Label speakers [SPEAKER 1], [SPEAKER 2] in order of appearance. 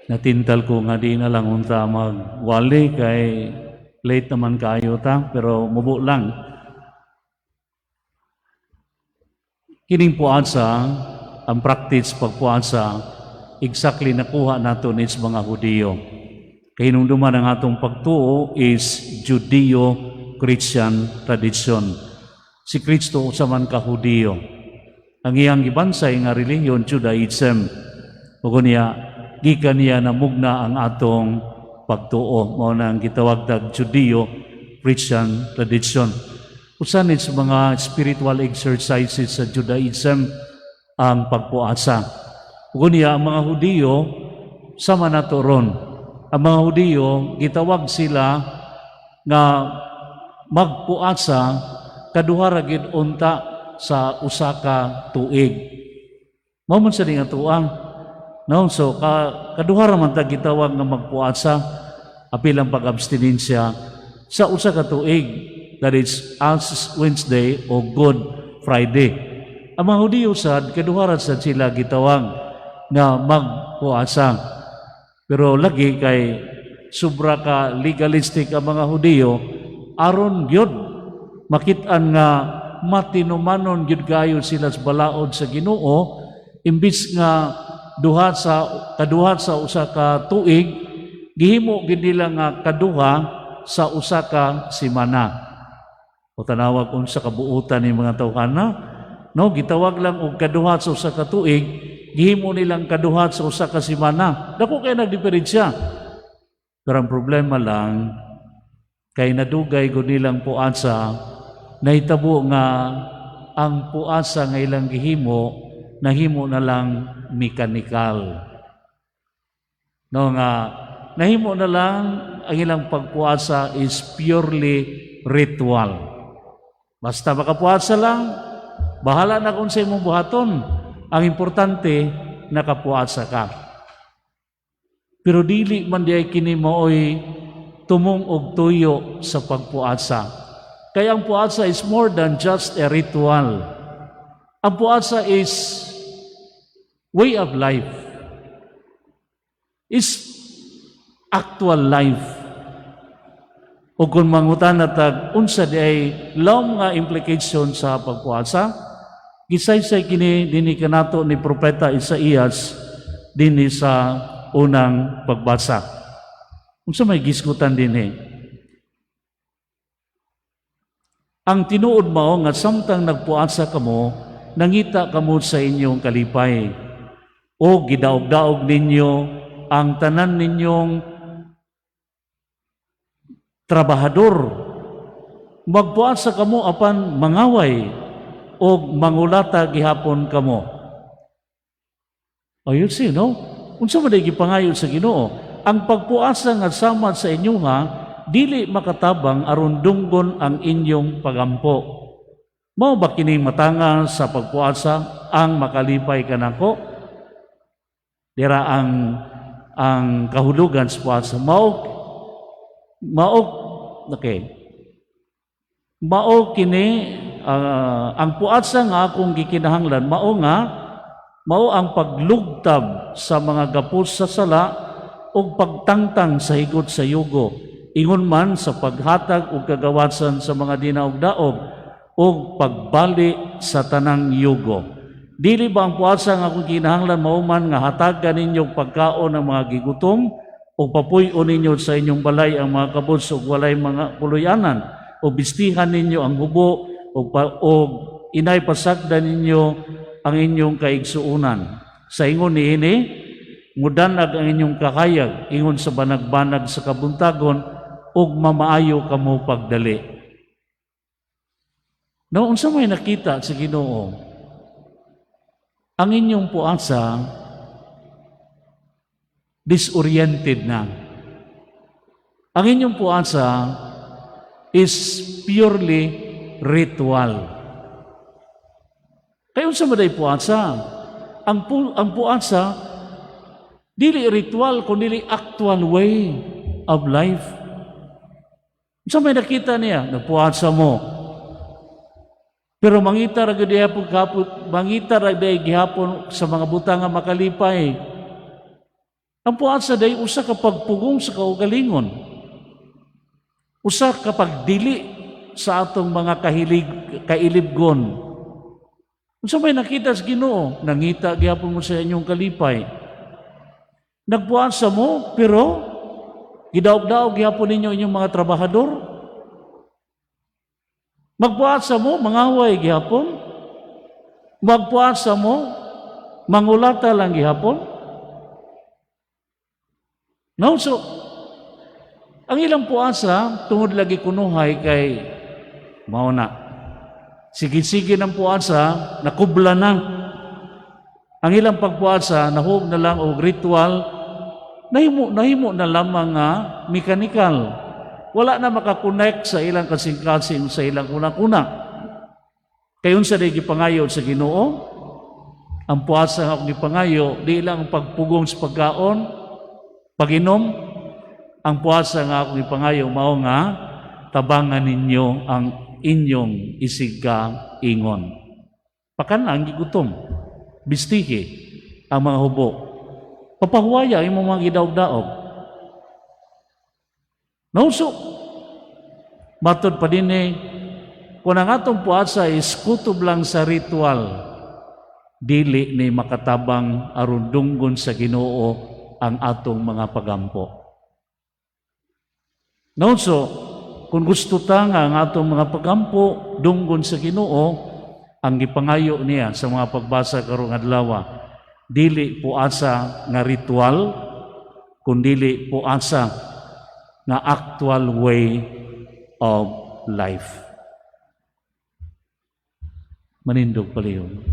[SPEAKER 1] Natintal ko nga di na lang unta magwali kay late naman kayo ta, pero mubo lang. Kining puasa, ang practice pagpuasa, exactly nakuha nato nis mga Hudiyo. Kay nung duman ang atong pagtuo is Judeo-Christian tradition. Si Kristo sa man ka Hudiyo. Ang iyang gibansay nga relihiyon, Judaism. Ug niya, gikan niya namugna ang atong pagtuo. Mao na ang gitawag tag Judeo-Christian tradition. Usan sa mga spiritual exercises sa Judaism ang pagpuasa. Ug niya ang mga Hudiyo sama nato ron. Ang mga Hudiyo gitawag sila nga magpuasa kaduha ra gid unta sa usa ka tuig. Mao man sa nga tuang. No, so kaduha ra man ta gitawag nga magpuasa apil ang pag-abstinensya sa usa ka tuig. That is Ash Wednesday o Good Friday. Ang mga Hudiyo sad kaduha ra sad sila gitawag nga magpuasa. Pero lagi kay sobra ka legalistic ang mga Hudiyo aron gyud makit-an nga matinumanon gyud kayo sila sa balaod sa Ginoo imbis nga kaduha sa usa ka tuig gihimo gid nila nga kaduha sa usa ka semana. O tanawag unsa kabuutan ni mga tawhana, no, gitawag lang og kaduha sa usa ka tuig, gihimo nilang kaduha sa usa ka semana. Dako kay nagdiferensya. Pero ang problema lang kay nadugay gud nilang puasa, nahitabo nga ang puasa nga ilang gihimo nahimo na lang mekanikal. No nga nahimo na lang ang ilang pagpuasa is purely ritual. Basta makapuasa lang, bahala na kung sa imong buhaton. Ang importante, nakapuasa ka. Pero dili man di ay kini maoy tumong og tuyo sa pagpuasa. Kaya ang puasa is more than just a ritual. Ang puasa is way of life. Is actual life. O kung mangutan natag unsa di ay laom nga implication sa pagpuasa, gisaysay kini dinhi kanato ni propeta Isaías dinhi sa unang pagbasa. Unsa may gisgutan dinhi? Ang tinuod mao nga samtang nagpuasa kamo, nangita kamo sa inyong kalipay. O gidaog-daog ninyo ang tanan ninyong trabahador. Magpuasa kamo apan mangaway o mangulata gihapon kamo. You see, no? Unsa man gipangayo sa Ginoo? Ang pagpuasa nga sama sa inyo nga dili makatabang aron dunggon ang inyong pagampo. Mao ba kini matanga sa pagpuasa ang makalipay kanako? Dira ang kahulugan sa puasa. Mao kini ang puasa nga akong gikinahanglan mao ang paglugtab sa mga gapos sa sala ug pagtangtang sa higot sa yugo ingon man sa paghatag og kagawasan sa mga dinaog-daog ug pagbali sa tanang yugo. Dili ba ang puasa nga akong kinahanglan mao man nga hatagan ninyong pagkaon ng mga gigutom o papuy-on ninyo sa inyong balay ang mga kabos o walay mga puluyanan o bistihan ninyo ang hubo o inay pasagdan ninyo ang inyong kaigsuunan. Sa ingon niini, mudanag ang inyong kakayag, ingon sa banag-banag sa kabuntagon ug mamaayo kamo pagdali. No, unsa may nakita sa Ginoo? Ang inyong puasa disoriented na. Ang inyong puasa is purely ritual. Kaya unsa man day puasa? Ang puasa dili ritual kundi actual way of life. Unsa may nakita niya? Nagpuasa mo. Pero mangita ra gyud gihapon sa mga butang nga makalipay. Ang puasa day usa ka pagpugong sa kaugalingon. Usa ka pagdili sa atong mga kailibgon. Unsa may nakita sa Ginoo, nangita gyapon mo sa inyong kalipay. Nagpuasa mo pero gidaog-daog gyapon ninyo inyong mga trabahador. Magpuasa mo mangaway gyapon. Magpuasa mo mangulata lang gyapon. No, so ang ilang puasa tungod lagi kunuhay kay mao na. Sige-sige ng puasa nakubla na. Ang ilang pagpuasa nahug na lang og ritual, nahimo na lamang nga mechanical. Wala na makakonect sa ilang kasing-kasing sa ilang kuna-kuna. Kay unsa day gipangayo sa Ginoo? Ang puasa nga gipangayo di lang pagpugong sa pagkaon, pag-inom. Ang puasa nga akong ipangayo mao nga tabangan ninyo ang inyong ingon. Pakan ang gigutom, bistihi ang mga hubo. Papahuwaya ang mga gidaog-daog. Nauso, matod pa din kung ang atong puasa is kutob lang sa ritual, dili ni makatabang aron dunggon sa Ginoo ang atong mga pagampo. Nauso, kung gusto ta nga ang atong mga pagampo dunggon sa Ginoo, ang gipangayo niya sa mga pagbasa karong adlaw, dili puasa nga ritual, kundi puasa nga actual way of life. Manindog paliyon.